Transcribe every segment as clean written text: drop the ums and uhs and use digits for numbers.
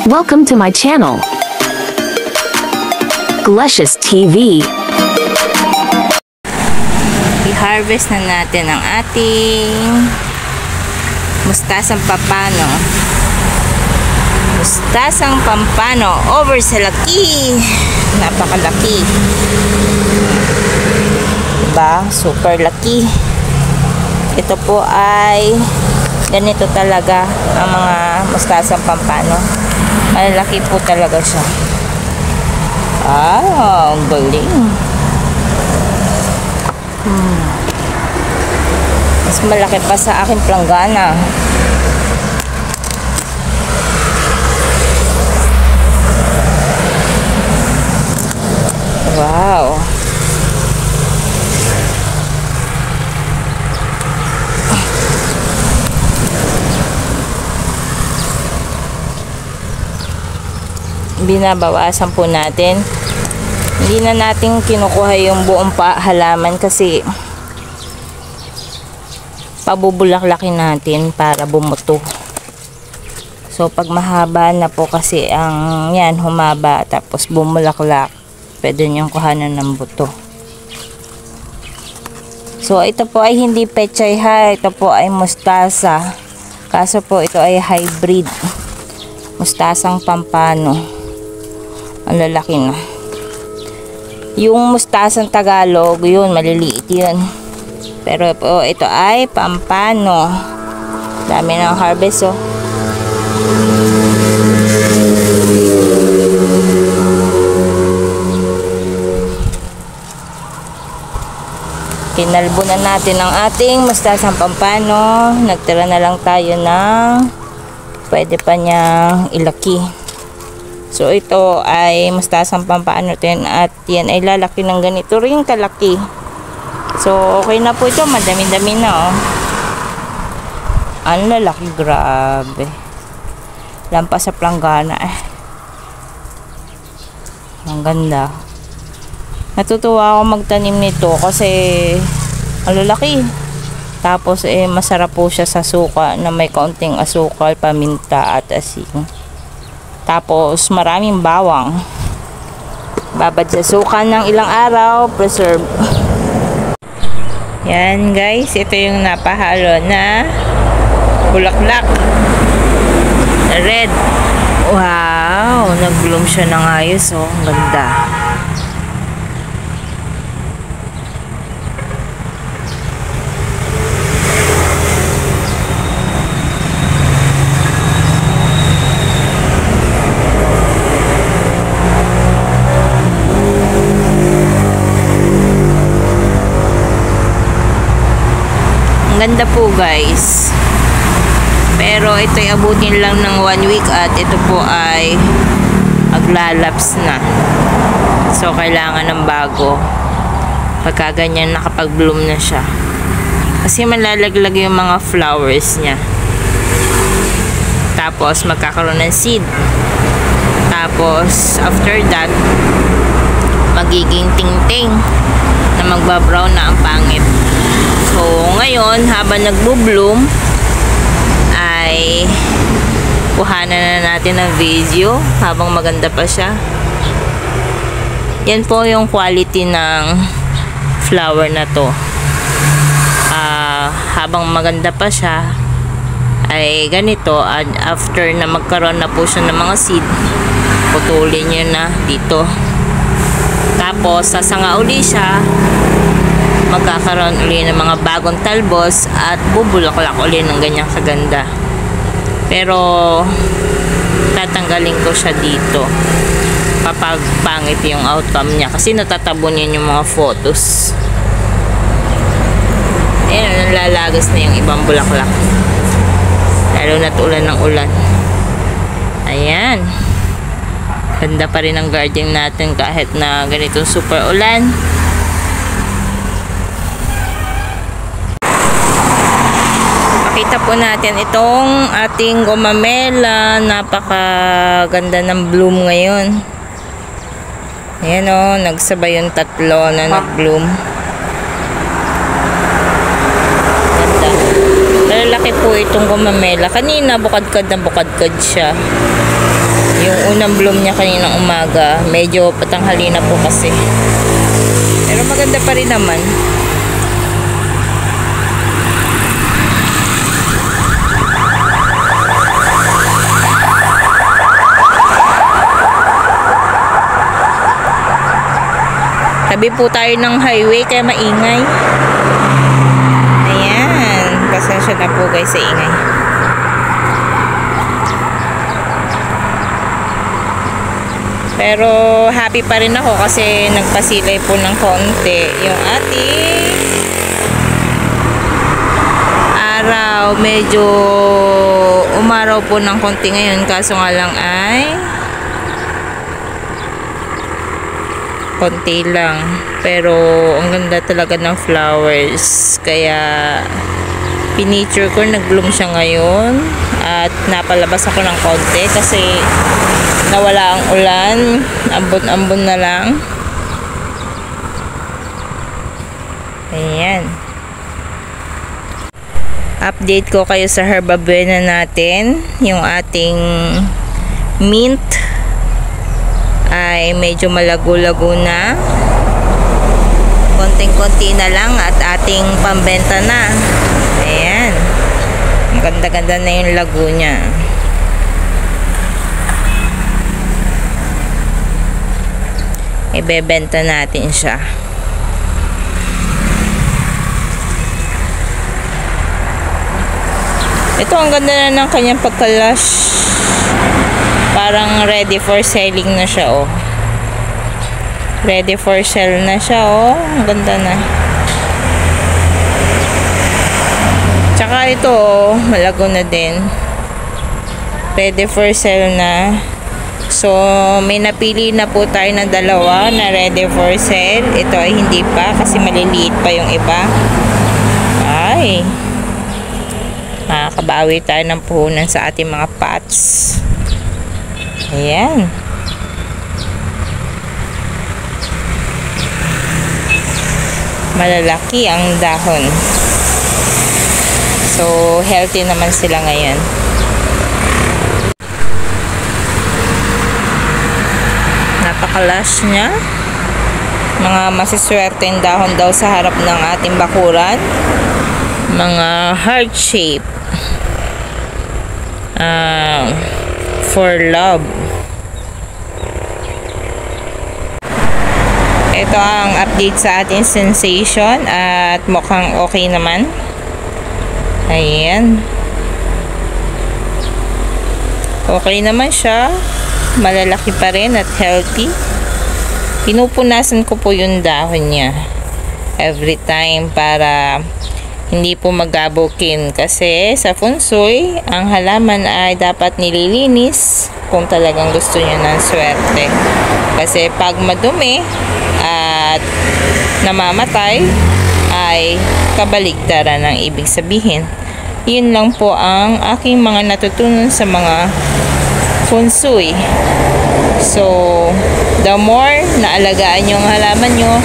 Welcome to my channel, Glecious TV. I-harvest na natin ang ating mustasang pampano. Mustasang pampano over sa laki. Napakalaki. Diba? Super laki. Ito po ay ganito talaga ang mga mustasang pampano. Malalaki po talaga siya. Ang galing. Mas malaki pa sa aking planggana. Wow. Binabawasan po natin. Hindi na natin kinukuha yung buong halaman kasi pabubulaklakin natin para bumuto. So pag mahaba na po kasi ang yan humaba tapos bumulaklak, pwede niyong kuhanan ng buto. So ito po ay hindi pechay ha, ito po ay mustasa. Kaso po ito ay hybrid. Mustasang pampano. Ang lalaki na. Yung mustasang Tagalog, yun, maliliit yun. Pero po, ito ay pampano. Dami ng harvest, oh. Kinalbo na natin ang ating mustasang pampano. Nagtira na lang tayo ng pwede pa niyang ilaki. So ito ay mustasang pampano din at yan ay lalaki ng ganito rin kalaki. So okay na po ito, madami-dami na, oh. Ang lalaki, grabe. Lampas sa planggana, eh. Ang ganda. Natutuwa ako magtanim nito kasi ang lalaki. Tapos masarap po siya sa suka na may kaunting asukal, paminta at asin. Tapos maraming bawang. Babad sa suka ng ilang araw, preserve. Yan guys, ito yung napahalo na bulaklak. Red. Wow, nag-bloom siya ng ayos, oh. Ang ganda. Ganda po guys, pero ito'y abutin lang ng 1 week at ito po ay maglalaps na, so kailangan ng bago pagka ganyan nakapag-bloom na siya kasi malalaglag yung mga flowers niya, tapos magkakaroon ng seed, tapos after that magiging ting-ting na magbabrown na ang pangit. So, ngayon, habang nagbo-bloom, ay kuhanan na natin ng video habang maganda pa siya. Yan po yung quality ng flower na to. Habang maganda pa siya, ay ganito. At after na magkaroon na po siya ng mga seed, putulin nyo na dito. Tapos, sasanga uli siya. Magkakaroon uli ng mga bagong talbos at bubulaklak uli ng ganyang kaganda. Pero tatanggalin ko siya dito kapag pangit yung outcome niya kasi natatabon yan yung mga photos. Ayan, nalalagas na yung ibang bulaklak, lalo na't ulan ng ulan. Ayan, ganda pa rin ang garden natin kahit na ganitong super ulan. Pakita po natin itong ating gumamela. Napakaganda ng bloom ngayon. Ayan, oh, nagsabay yung tatlo na nag-bloom. Ganda. Lalaki po itong gumamela. Kanina bukadkad na bukadkad siya. Yung unang bloom niya kaninang umaga, medyo patanghali na po kasi. Pero maganda pa rin naman. Tabi po tayo ng highway kaya maingay. Ayan. Pasensya na po guys sa ingay. Pero happy pa rin ako kasi nagpasilay po ng konti yung ating araw. Medyo umaraw po ng konti ngayon, kaso nga lang ay konti lang, pero ang ganda talaga ng flowers, kaya pinature ko, nag-bloom siya ngayon at napalabas ako ng konti kasi nawala ang ulan, ambon-ambon na lang. Ayan, update ko kayo sa Herba Buena natin. Yung ating mint ay medyo malago-lago na, konting-konti na lang at ating pambenta na. Ayan, ang ganda-ganda na yung lago niya. Ibebenta natin siya. Ito, ang ganda na ng kanyang pagka-lush. Parang ready for selling na siya, oh. Ready for sell na siya, oh. Ang ganda na. Tsaka ito, oh, malago na din. Ready for sell na. So, may napili na po tayo ng dalawa na ready for sell. Ito ay hindi pa kasi maliliit pa yung iba. Ay, makakabawi tayo ng puhunan sa ating mga pots. Ayan. Malalaki ang dahon. So, healthy naman sila ngayon. Napaka-lush niya. Mga masiswerteng dahon daw sa harap ng ating bakuran. Mga heart shape. For love. Ito ang update sa ating sensation at mukhang okay naman. Ayan. Okay naman siya. Malalaki pa rin at healthy. Pinupunasan ko po yung dahon niya every time para hindi po magabukin, kasi sa feng shui ang halaman ay dapat nililinis kung talagang gusto niyo ng swerte, kasi pag madumi at namamatay ay kabaligtaran ang ibig sabihin. Yun lang po ang aking mga natutunan sa mga feng shui. So, the more na alagaan yung halaman nyo,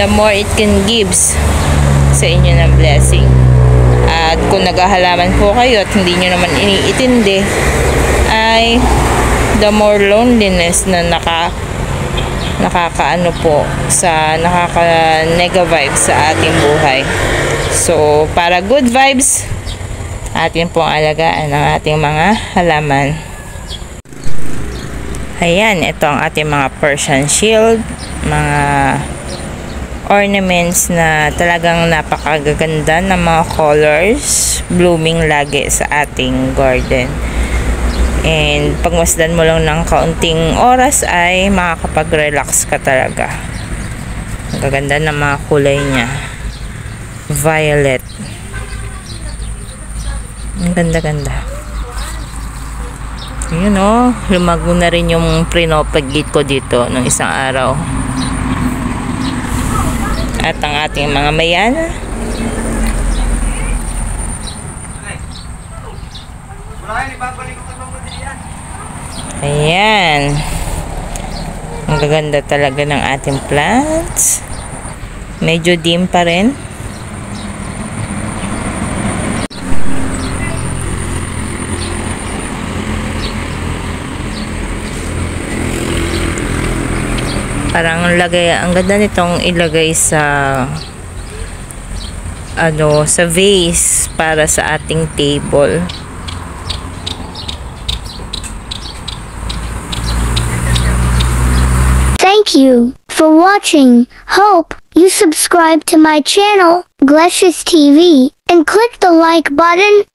the more it can gives sa inyo ng blessing. At kung naghahalaman po kayo at hindi nyo naman iniitindi, ay the more loneliness na nakakaano po sa nakaka-nega vibes sa ating buhay. So, para good vibes, atin pong alagaan ang ating mga halaman. Ayan, ito ang ating mga Persian shield, mga ornaments na talagang napakagaganda ng mga colors, blooming lagi sa ating garden. And pagmasdan mo lang ng kaunting oras ay makakapag-relax ka talaga. Ang gaganda ng mga kulay niya. Violet. Ang ganda-ganda. Yun, oh, lumago na rin yung pinopagit ko dito nung isang araw. At ang ating mga mayana. Ayan. Ang gaganda talaga ng ating plants. Medyo dim pa rin. Parang lagay, ang ganda nitong ilagay sa sa vase para sa ating table. Thank you for watching. Hope you subscribe to my channel, Glecious TV, and click the like button